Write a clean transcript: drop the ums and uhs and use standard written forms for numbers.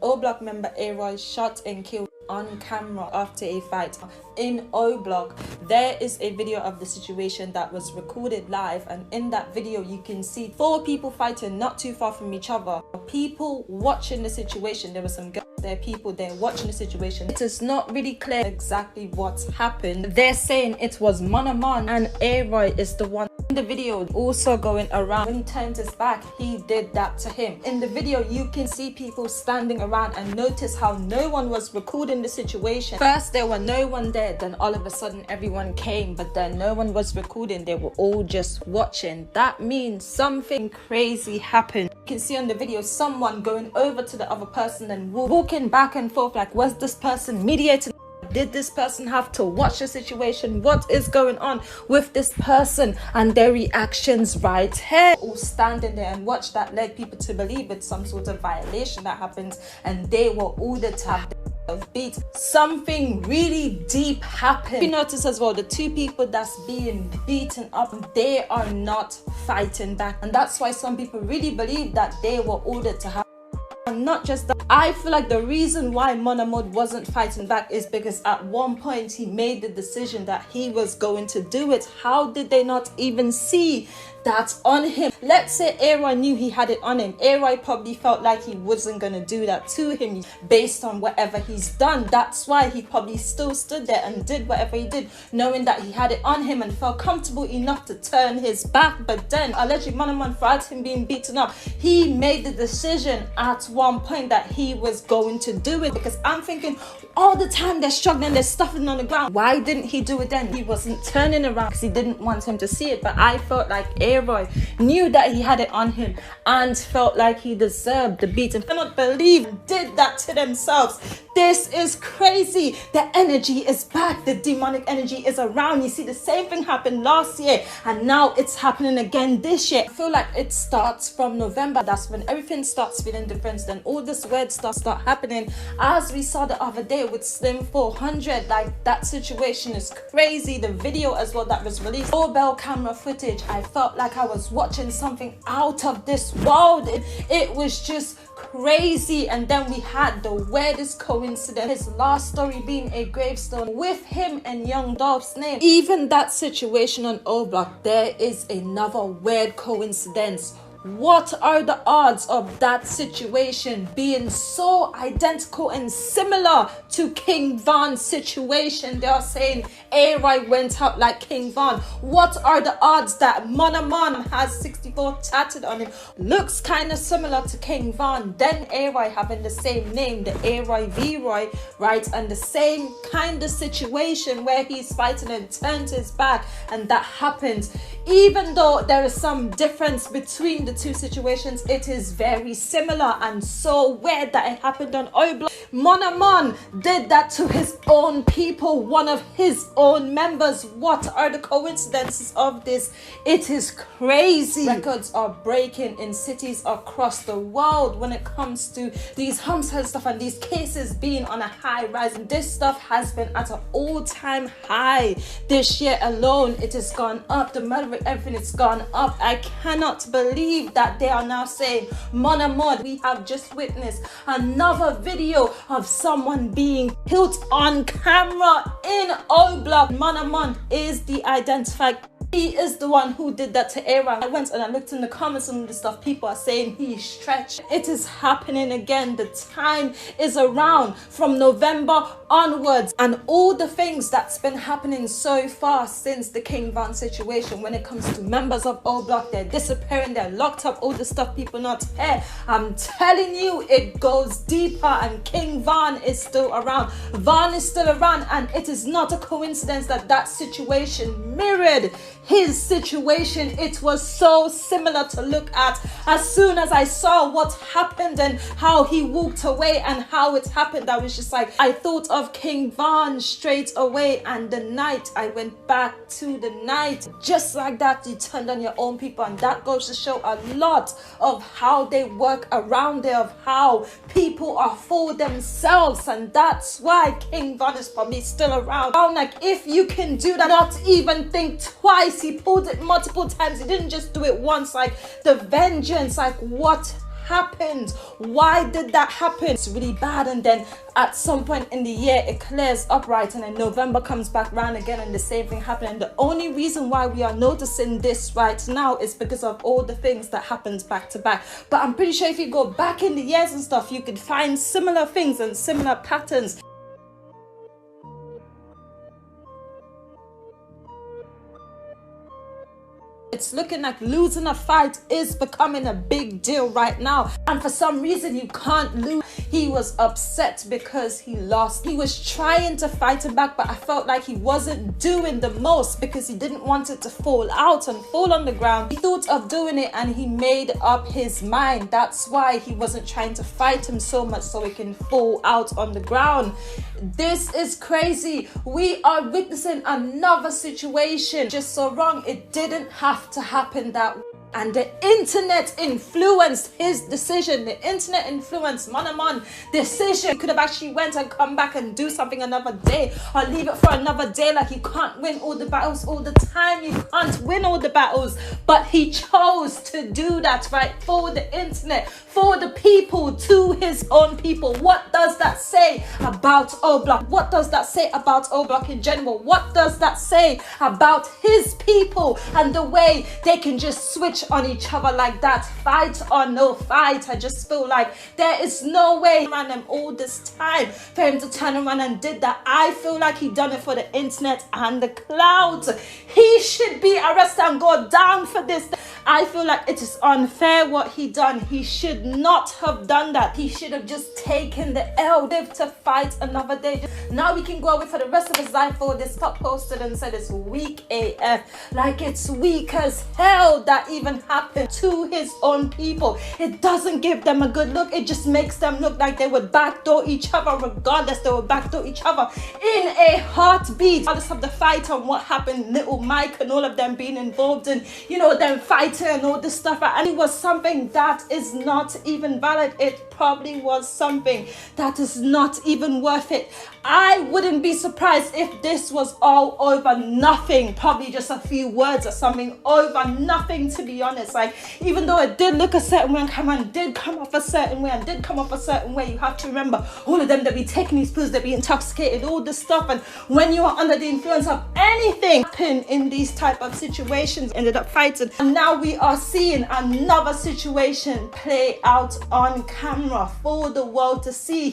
O Block member A-Roy shot and killed on camera after a fight in O Block. There is a video of the situation that was recorded live, and in that video you can see 4 people fighting not too far from each other. People watching the situation. There were some girls there, people there watching the situation. It is not really clear exactly what's happened. They're saying it was Munna and A-Roy is the one in the video also going around. When he turned his back, he did that to him. In the video you can see people standing around, and notice how no one was recording the situation. First there were no one there, then all of a sudden everyone came, but then no one was recording. They were all just watching. That means something crazy happened. You can see on the video someone going over to the other person and walking back and forth like, was this person mediating? Did this person have to watch the situation? What is going on with this person? And their reactions right here. All standing there and watch that led people to believe it's some sort of violation that happened, and they were ordered to have of beat. Something really deep happened. You notice as well, the 2 people that's being beaten up, they are not fighting back, and that's why some people really believe that they were ordered to have. And not just that, I feel like the reason why Munna wasn't fighting back is because at one point he made the decision that he was going to do it. How did they not even see that on him? Let's say A-Roy knew he had it on him. A-Roy probably felt like he wasn't going to do that to him based on whatever he's done. That's why he probably still stood there and did whatever he did, knowing that he had it on him and felt comfortable enough to turn his back. But then allegedly Munna, throughout him being beaten up, he made the decision at one point that he was going to do it. Because I'm thinking, all the time they're struggling, they're stuffing on the ground. Why didn't he do it then? He wasn't turning around because he didn't want him to see it. But I felt like A-Roy knew that he had it on him and felt like he deserved the beat. And I cannot believe did that to themselves. This is crazy. The energy is back. The demonic energy is around. You see, the same thing happened last year, and now it's happening again this year. I feel like it starts from November. That's when everything starts feeling different. Then all this weird stuff start happening, as we saw the other day with Slim 400. Like, that situation is crazy. The video as well that was released, doorbell camera footage, I felt like I was watching something out of this world. It was just crazy. And then we had the weirdest coincidence, his last story being a gravestone with him and Young Dolph's name. Even that situation on O Block, there is another weird coincidence. What are the odds of that situation being so identical and similar to King Von's situation? They are saying A-Roy went out like King Von. What are the odds that Munna has 64 tatted on him? Looks kind of similar to King Von. Then A-Roy having the same name, the A-Roy V-Roy, right? And the same kind of situation where he's fighting and turned his back, and that happens. Even though there is some difference between the 2 situations, it is very similar, and so weird that it happened on O Block. Munna did that to his own people, one of his own members. What are the coincidences of this? It is crazy. Records are breaking in cities across the world when it comes to these homicide stuff and these cases being on a high rise. And this stuff has been at an all-time high this year alone. It has gone up. The murder rate, everything, it's gone up. I cannot believe that they are now saying Munna. We have just witnessed another video of someone being killed on camera in O Block. Munna is the identified. He is the one who did that to A-Roy. I went and I looked in the comments and the stuff. People are saying he's stretched. It is happening again. The time is around from November onwards, and all the things that's been happening so far since the King Von situation when it comes to members of O Block. They're disappearing, they're locked up, all the stuff people not here. I'm telling you, it goes deeper, and King Von is still around. Von is still around, and it is not a coincidence that that situation mirrored his situation. It was so similar to look at. As soon as I saw what happened and how he walked away and how it happened, I was just like, I thought of King Von straight away. And the night I went back to the night, just like that, you turned on your own people. And that goes to show a lot of how they work around there, of how people are for themselves. And that's why King Von is probably still around. Like, if you can do that, not even think twice. He pulled it multiple times. He didn't just do it once. Like, the vengeance, like, what happened? Why did that happen? It's really bad. And then at some point in the year it clears up, right? And then November comes back round again and the same thing happened. And the only reason why we are noticing this right now is because of all the things that happens back to back. But I'm pretty sure if you go back in the years and stuff, you could find similar things and similar patterns. It's looking like losing a fight is becoming a big deal right now. And for some reason, you can't lose. He was upset because he lost. He was trying to fight him back, but I felt like he wasn't doing the most because he didn't want it to fall out and fall on the ground. He thought of doing it and he made up his mind. That's why he wasn't trying to fight him so much so it can fall out on the ground. This is crazy. We are witnessing another situation just so wrong. It didn't have to happen that way. And the internet influenced his decision. The internet influenced Munna's decision. He could have actually went and come back and do something another day or leave it for another day. Like, you can't win all the battles all the time. You can't win all the battles. But he chose to do that, right? For the internet, for the people, to his own people. What does that say about O Block? What does that say about O Block in general? What does that say about his people and the way they can just switch on each other like that? Fight or no fight. I just feel like there is no way around him all this time for him to turn around and did that. I feel like he done it for the internet and the clouds. He should be arrested and go down for this. I feel like it is unfair what he done. He should not have done that. He should have just taken the L, live to fight another day. Now we can go away for the rest of his life for this. Top posted and said it's weak AF. Like, it's weak as hell that even happened to his own people. It doesn't give them a good look. It just makes them look like they would backdoor each other. Regardless, they would backdoor each other in a heartbeat. Regardless of the fight and what happened, Little Mike and all of them being involved in, you know, them fighting and all this stuff. And it was something that is not even valid. It probably was something that is not even worth it. I wouldn't be surprised if this was all over nothing. Probably just a few words or something over nothing, to be honest. Like, even though it did look a certain way and Cameron did come off a certain way and did come off a certain way, you have to remember all of them that be taking these pills, that be intoxicated, all this stuff. And when you are under the influence of anything in these type of situations, ended up fighting. And now we are seeing another situation play out on camera for the world to see.